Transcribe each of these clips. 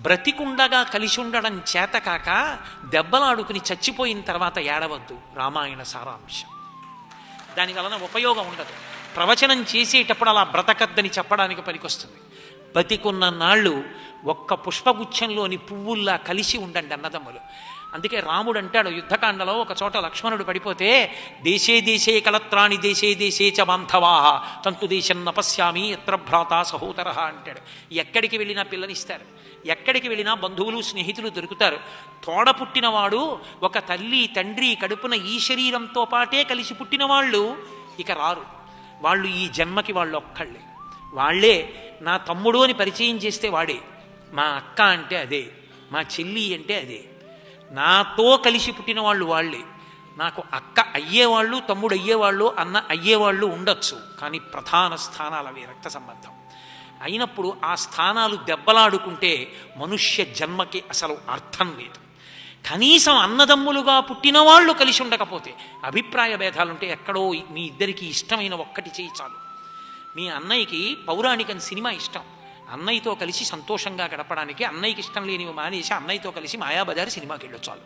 బ్రతికుండగా కలిసి ఉండడం చేతకాక దెబ్బలాడుకుని చచ్చిపోయిన తర్వాత ఏడవద్దు. రామాయణ సారాంశం. దానివలన ఉపయోగం ఉండదు. ప్రవచనం చేసేటప్పుడు అలా బ్రతకద్దని చెప్పడానికి పనికొస్తుంది. బతికున్న నాళ్ళు ఒక్క పుష్పగుచ్ఛంలోని పువ్వుల్లా కలిసి ఉండండి అన్నదమ్ములు. అందుకే రాముడు అంటాడు యుద్ధకాండలో, ఒక చోట లక్ష్మణుడు పడిపోతే, దేశే దేశే కళత్రాణి దేశే దేశే చ బాంధవాహ తంతు దేశం నపశ్యామి ఎత్ర భ్రాత సహోదర అంటాడు. ఎక్కడికి వెళ్ళినా పిల్లనిస్తారు, ఎక్కడికి వెళ్ళినా బంధువులు స్నేహితులు దొరుకుతారు. తోడ పుట్టినవాడు, ఒక తల్లి తండ్రి కడుపున ఈ శరీరంతో పాటే కలిసి పుట్టిన వాళ్ళు ఇక రారు. వాళ్ళు ఈ జన్మకి వాళ్ళు ఒక్కళ్ళే. వాళ్ళే నా తమ్ముడు అని పరిచయం చేస్తే వాడే, మా అక్క అంటే అదే, మా చెల్లి అంటే అదే. నాతో కలిసి పుట్టిన వాళ్ళు వాళ్ళే. నాకు అక్క అయ్యేవాళ్ళు, తమ్ముడు అయ్యేవాళ్ళు, అన్న అయ్యేవాళ్ళు ఉండొచ్చు, కానీ ప్రధాన స్థానాలు అవి రక్త సంబంధం అయినప్పుడు ఆ స్థానాలు దెబ్బలాడుకుంటే మనుష్య జన్మకి అసలు అర్థం లేదు. కనీసం అన్నదమ్ములుగా పుట్టిన వాళ్ళు కలిసి ఉండకపోతే, అభిప్రాయ భేదాలుంటే ఎక్కడో మీ ఇద్దరికి ఇష్టమైన ఒక్కటి చేయి చాలు. మీ అన్నయ్యకి పౌరాణికం సినిమా ఇష్టం, అన్నయ్యతో కలిసి సంతోషంగా గడపడానికి అన్నయ్యకి ఇష్టం లేనివి మానేసి అన్నయ్యతో కలిసి మాయాబజార్ సినిమాకి వెళ్ళొచ్చు చాలు.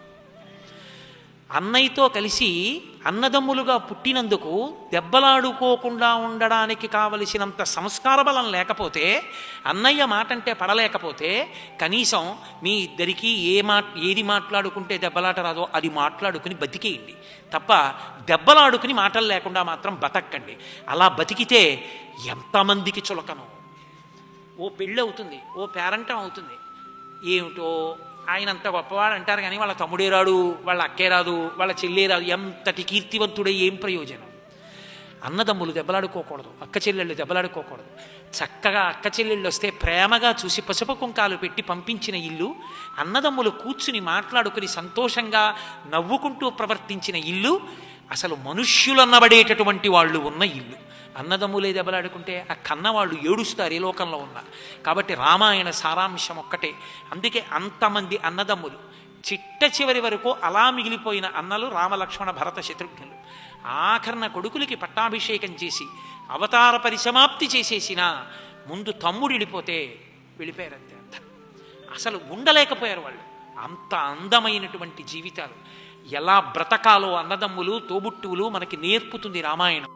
అన్నయ్యతో కలిసి అన్నదమ్ములుగా పుట్టినందుకు దెబ్బలాడుకోకుండా ఉండడానికి కావలసినంత సంస్కార బలం లేకపోతే, అన్నయ్య మాట అంటే పడలేకపోతే, కనీసం మీ ఇద్దరికీ ఏది మాట్లాడుకుంటే దెబ్బలాట రాదో అది మాట్లాడుకుని బతికేయండి తప్ప దెబ్బలాడుకుని మాటలు లేకుండా మాత్రం బతక్కండి. అలా బతికితే ఎంతమందికి చులకను. ఓ పెళ్ళి అవుతుంది, ఓ పేరంటం అవుతుంది, ఏమిటో ఆయన అంత గొప్పవాడు అంటారు కానీ వాళ్ళ తమ్ముడే రాడు, వాళ్ళ అక్కే రాదు, వాళ్ళ చెల్లే రాదు. ఎంతటి కీర్తివంతుడే ఏం ప్రయోజనం? అన్నదమ్ములు దెబ్బలాడుకోకూడదు, అక్క చెల్లెళ్ళు దెబ్బలాడుకోకూడదు. చక్కగా అక్క చెల్లెళ్ళు వస్తే ప్రేమగా చూసి పసుపు కుంకాలు పెట్టి పంపించిన ఇల్లు, అన్నదమ్ములు కూర్చుని మాట్లాడుకుని సంతోషంగా నవ్వుకుంటూ ప్రవర్తించిన ఇల్లు అసలు మనుష్యులన్నబడేటటువంటి వాళ్ళు ఉన్న ఇల్లు. అన్నదమ్ములే దెబ్బలాడుకుంటే ఆ కన్నవాళ్ళు ఏడుస్తారు ఏ లోకంలో ఉన్నా. కాబట్టి రామాయణ సారాంశం ఒక్కటే. అందుకే అంతమంది అన్నదమ్ములు, చిట్ట చివరి వరకు అలా మిగిలిపోయిన అన్నలు రామలక్ష్మణ భరత శత్రుఘ్నులు. ఆఖరణ కొడుకులకి పట్టాభిషేకం చేసి అవతార పరిసమాప్తి చేసేసిన ముందు తమ్ముడు వెళ్ళిపోయారంతే. అంత అసలు ఉండలేకపోయారు వాళ్ళు. అంత అందమైనటువంటి జీవితాలు ఎలా బ్రతకాలో అన్నదమ్ములు తోబుట్టువులు మనకి నేర్పుతుంది రామాయణం.